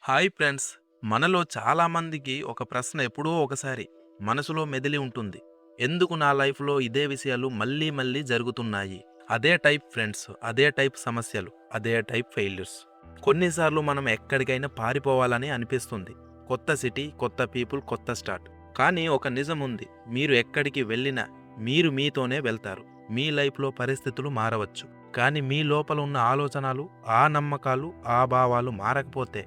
Hi friends. మనలో చాలామందికి ఒక ప్రశ్న ఎప్పుడో ఒకసారి మనసులో మెదిలి ఉంటుంది. ఎందుకు నా లైఫ్‌లో ఇదే విషయాలు మళ్ళీ మళ్ళీ జరుగుతున్నాయి? అదే టైప్ ఫ్రెండ్స్, అదే టైప్ సమస్యలు, అదే టైప్ ఫెయిల్యూర్స్. కొన్నిసార్లు మనం ఎక్కడికైనా పారిపోవాలని అనిపిస్తుంది. కొత్త సిటీ, కొత్త పీపుల్, కొత్త స్టార్ట్. కానీ ఒక నిజం ఉంది. మీరు ఎక్కడికి వెళ్ళినా మీరు మీతోనే వెళ్తారు. మీ లైఫ్‌లో పరిస్థితులు మారవచ్చు. కానీ మీ లోపల ఉన్న ఆలోచనలు, ఆ నమ్మకాలు, ఆ భావాలు మారకపోతే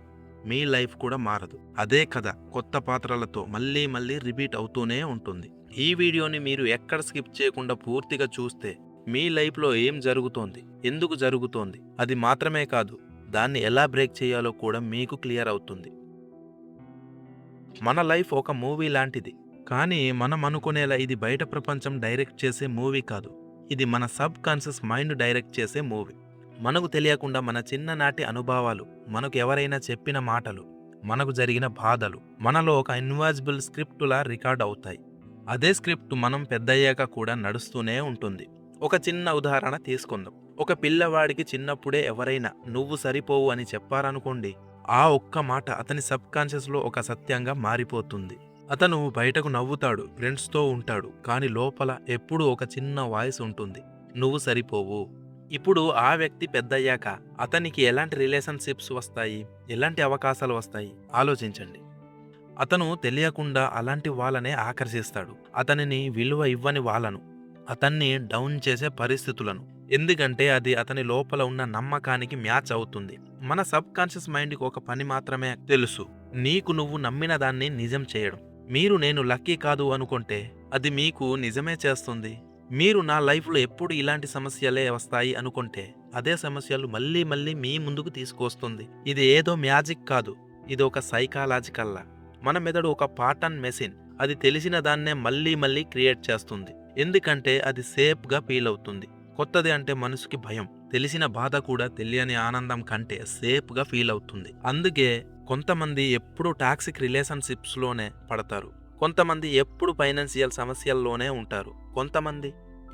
మీ లైఫ్ కూడా మారదు. అదే కథ కొత్త పాత్రలతో మళ్ళీ మళ్ళీ రిపీట్ అవుతూనే ఉంటుంది. ఈ వీడియోని మీరు ఎక్కడ స్కిప్ చేయకుండా పూర్తిగా చూస్తే మీ లైఫ్లో ఏం జరుగుతోంది, ఎందుకు జరుగుతోంది, అది మాత్రమే కాదు దాన్ని ఎలా బ్రేక్ చేయాలో కూడా మీకు క్లియర్ అవుతుంది. మన లైఫ్ ఒక మూవీ లాంటిది. కానీ మనం అనుకునేలా ఇది బయట ప్రపంచం డైరెక్ట్ చేసే మూవీ కాదు. ఇది మన సబ్ కాన్షియస్ మైండ్ డైరెక్ట్ చేసే మూవీ. మనకు తెలియకుండా మన చిన్ననాటి అనుభవాలు, మనకు ఎవరైనా చెప్పిన మాటలు, మనకు జరిగిన బాధలు మనలో ఒక ఇన్వాజిబుల్ స్క్రిప్టులా రికార్డ్ అవుతాయి. అదే స్క్రిప్ట్ మనం పెద్దయ్యాక కూడా నడుస్తూనే ఉంటుంది. ఒక చిన్న ఉదాహరణ తీసుకుందాం. ఒక పిల్లవాడికి చిన్నప్పుడే ఎవరైనా నువ్వు సరిపోవు అని చెప్పారనుకోండి, ఆ ఒక్క మాట అతని సబ్ కాన్షియస్లో ఒక సత్యంగా మారిపోతుంది. అతను బయటకు నవ్వుతాడు, ఫ్రెండ్స్తో ఉంటాడు, కానీ లోపల ఎప్పుడూ ఒక చిన్న వాయిస్ ఉంటుంది, నువ్వు సరిపోవు. ఇప్పుడు ఆ వ్యక్తి పెద్దయ్యాక అతనికి ఎలాంటి రిలేషన్షిప్స్ వస్తాయి, ఎలాంటి అవకాశాలు వస్తాయి ఆలోచించండి. అతను తెలియకుండా అలాంటి వాళ్ళనే ఆకర్షిస్తాడు. అతనిని విలువ ఇవ్వని వాళ్ళను, అతన్ని డౌన్ చేసే పరిస్థితులను. ఎందుకంటే అది అతని లోపల ఉన్న నమ్మకానికి మ్యాచ్ అవుతుంది. మన సబ్ కాన్షియస్ మైండ్కి ఒక పని మాత్రమే తెలుసు, నీకు నువ్వు నమ్మిన దాన్ని నిజం చేయడం. మీరు నేను లక్కీ కాదు అనుకుంటే అది మీకు నిజమే చేస్తుంది. మీరు నా లైఫ్లో ఎప్పుడు ఇలాంటి సమస్యలే వస్తాయి అనుకుంటే అదే సమస్యలు మళ్ళీ మళ్ళీ మీ ముందుకు తీసుకొస్తుంది. ఇది ఏదో మ్యాజిక్ కాదు, ఇది ఒక సైకాలజికల్లా. మన మెదడు ఒక పాటర్న్ మెషిన్. అది తెలిసిన దాన్నే మళ్ళీ మళ్ళీ క్రియేట్ చేస్తుంది. ఎందుకంటే అది సేఫ్గా ఫీల్ అవుతుంది. కొత్తది అంటే మనసుకి భయం. తెలిసిన బాధ కూడా తెలియని ఆనందం కంటే సేఫ్గా ఫీల్ అవుతుంది. అందుకే కొంతమంది ఎప్పుడు టాక్సిక్ రిలేషన్షిప్స్లోనే పడతారు. కొంతమంది ఎప్పుడు ఫైనాన్షియల్ సమస్యల్లోనే ఉంటారు. కొంతమంది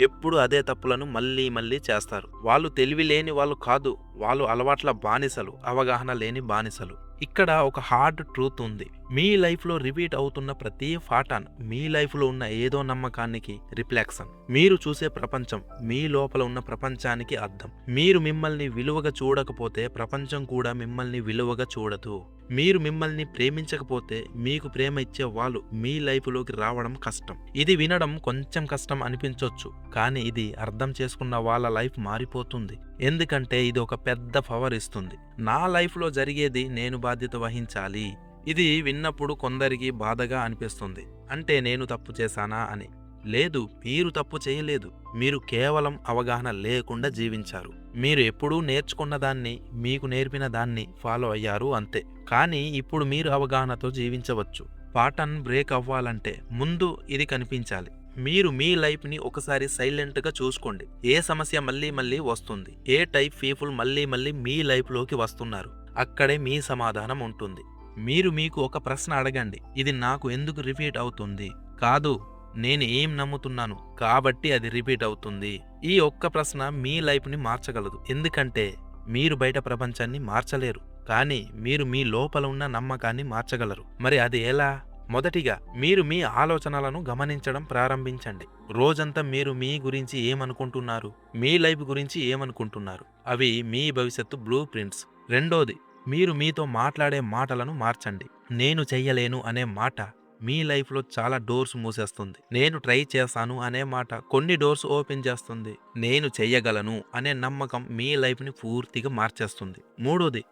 ఎప్పుడు అదే తప్పులను మళ్ళీ మళ్ళీ చేస్తారు. వాళ్ళు తెలివి లేని వాళ్ళు కాదు, వాళ్ళు అలవాట్ల బానిసలు, అవగాహన లేని బానిసలు. ఇక్కడ ఒక హార్డ్ ట్రూత్ ఉంది. మీ లైఫ్లో రిపీట్ అవుతున్న ప్రతి పాటర్న్ మీ లైఫ్లో ఉన్న ఏదో నమ్మకానికి రిఫ్లెక్షన్. మీరు చూసే ప్రపంచం మీ లోపల ఉన్న ప్రపంచానికి అర్థం. మీరు మిమ్మల్ని విలువగా చూడకపోతే ప్రపంచం కూడా మిమ్మల్ని విలువగా చూడదు. మీరు మిమ్మల్ని ప్రేమించకపోతే మీకు ప్రేమ ఇచ్చే వాళ్ళు మీ లైఫ్లోకి రావడం కష్టం. ఇది వినడం కొంచెం కష్టం అనిపించవచ్చు, కానీ ఇది అర్థం చేసుకున్న వాళ్ళ లైఫ్ మారిపోతుంది. ఎందుకంటే ఇది ఒక పెద్ద పవర్ ఇస్తుంది. నా లైఫ్లో జరిగేది నేను బాధ్యత వహించాలి. ఇది విన్నప్పుడు కొందరికి బాధగా అనిపిస్తుంది. అంటే నేను తప్పు చేశానా అని. లేదు, మీరు తప్పు చేయలేదు. మీరు కేవలం అవగాహన లేకుండా జీవించారు. మీరు ఎప్పుడూ నేర్చుకున్న దాన్ని, మీకు నేర్పిన దాన్ని ఫాలో అయ్యారు అంతే. కానీ ఇప్పుడు మీరు అవగాహనతో జీవించవచ్చు. పాటర్న్ బ్రేక్ అవ్వాలంటే ముందు ఇది కనిపించాలి. మీరు మీ లైఫ్ని ఒకసారి సైలెంట్గా చూసుకోండి. ఏ సమస్య మళ్ళీ మళ్ళీ వస్తుంది, ఏ టైప్ పీపుల్ మళ్ళీ మళ్ళీ మీ లైఫ్లోకి వస్తున్నారు, అక్కడే మీ సమాధానం ఉంటుంది. మీరు మీకు ఒక ప్రశ్న అడగండి, ఇది నాకు ఎందుకు రిపీట్ అవుతుంది? కాదు, నేను ఏం నమ్ముతున్నాను కాబట్టి అది రిపీట్ అవుతుంది. ఈ ఒక్క ప్రశ్న మీ లైఫ్ని మార్చగలదు. ఎందుకంటే మీరు బయట ప్రపంచాన్ని మార్చలేరు, కానీ మీరు మీ లోపల ఉన్న నమ్మకాన్ని మార్చగలరు. మరి అది ఎలా? మొదటిగా మీరు మీ ఆలోచనలను గమనించడం ప్రారంభించండి. రోజంతా మీరు మీ గురించి ఏమనుకుంటున్నారు, మీ లైఫ్ గురించి ఏమనుకుంటున్నారు, అవి మీ భవిష్యత్తు బ్లూ ప్రింట్స్. రెండోది, మీరు మీతో మాట్లాడే మాటలను మార్చండి. నేను చెయ్యలేను అనే మాట మీ లైఫ్లో చాలా డోర్స్ మూసేస్తుంది. నేను ట్రై చేశాను అనే మాట కొన్ని డోర్స్ ఓపెన్ చేస్తుంది. నేను చెయ్యగలను అనే నమ్మకం మీ లైఫ్ని పూర్తిగా మార్చేస్తుంది. మూడోది,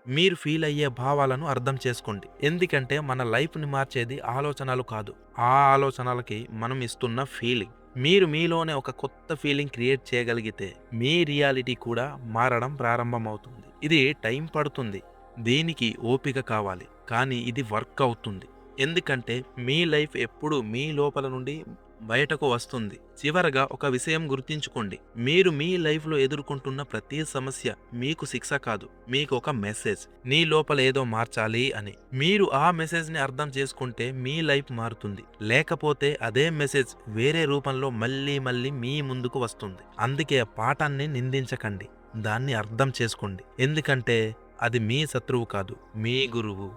మీరు ఫీల్ అయ్యే భావాలను అర్థం చేసుకోండి. ఎందుకంటే మన లైఫ్ని మార్చేది ఆలోచనలు కాదు, ఆ ఆలోచనలకి మనం ఇస్తున్న ఫీలింగ్. మీరు మీలోనే ఒక కొత్త ఫీలింగ్ క్రియేట్ చేయగలిగితే మీ రియాలిటీ కూడా మారడం ప్రారంభమవుతుంది. ఇది టైం పడుతుంది, దీనికి ఓపిక కావాలి, కానీ ఇది వర్క్ అవుతుంది. ఎందుకంటే మీ లైఫ్ ఎప్పుడు మీ లోపల నుండి బయటకు వస్తుంది. చివరగా ఒక విషయం గుర్తుంచుకోండి, మీరు మీ లైఫ్లో ఎదుర్కొంటున్న ప్రతి సమస్య మీకు శిక్ష కాదు, మీకు ఒక మెసేజ్. నీ లోపల ఏదో మార్చాలి అని. మీరు ఆ మెసేజ్ని అర్థం చేసుకుంటే మీ లైఫ్ మారుతుంది. లేకపోతే అదే మెసేజ్ వేరే రూపంలో మళ్ళీ మళ్ళీ మీ ముందుకు వస్తుంది. అందుకే పాఠాన్ని నిందించకండి, దాన్ని అర్థం చేసుకోండి. ఎందుకంటే అది మీ శత్రువు కాదు, మీ గురువు.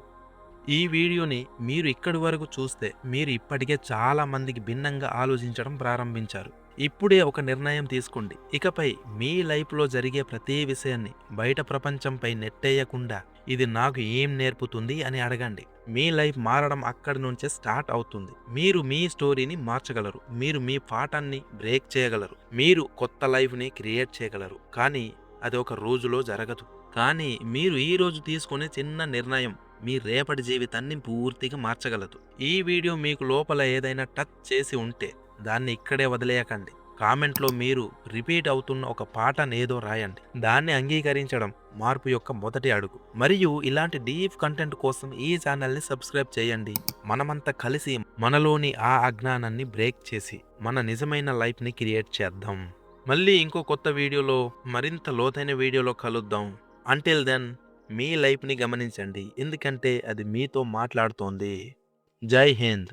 ఈ వీడియోని మీరు ఇక్కడి వరకు చూస్తే మీరు ఇప్పటికే చాలా మందికి భిన్నంగా ఆలోచించడం ప్రారంభించారు. ఇప్పుడే ఒక నిర్ణయం తీసుకోండి. ఇకపై మీ లైఫ్లో జరిగే ప్రతి విషయాన్ని బయట ప్రపంచంపై నెట్టేయకుండా ఇది నాకు ఏం నేర్పుతుంది అని అడగండి. మీ లైఫ్ మారడం అక్కడి నుంచే స్టార్ట్ అవుతుంది. మీరు మీ స్టోరీని మార్చగలరు, మీరు మీ పాఠాన్ని బ్రేక్ చేయగలరు, మీరు కొత్త లైఫ్ని క్రియేట్ చేయగలరు. కానీ అది ఒక రోజులో జరగదు. కానీ మీరు ఈ రోజు తీసుకునే చిన్న నిర్ణయం మీ రేపటి జీవితాన్ని పూర్తిగా మార్చగలదు. ఈ వీడియో మీకు లోపల ఏదైనా టచ్ చేసి ఉంటే దాన్ని ఇక్కడే వదిలేయకండి. కామెంట్లో మీరు రిపీట్ అవుతున్న ఒక పాటను ఏదో రాయండి. దాన్ని అంగీకరించడం మార్పు యొక్క మొదటి అడుగు. మరియు ఇలాంటి డీప్ కంటెంట్ కోసం ఈ ఛానల్ని సబ్స్క్రైబ్ చేయండి. మనమంతా కలిసి మనలోని ఆ అజ్ఞానాన్ని బ్రేక్ చేసి మన నిజమైన లైఫ్ని క్రియేట్ చేద్దాం. మళ్ళీ ఇంకో కొత్త వీడియోలో మరింత లోతైన వీడియోలో కలుద్దాం. అంటిల్ దెన్ మీ లైఫ్ని గమనించండి, ఎందుకంటే అది మీతో మాట్లాడుతోంది. జై హింద్.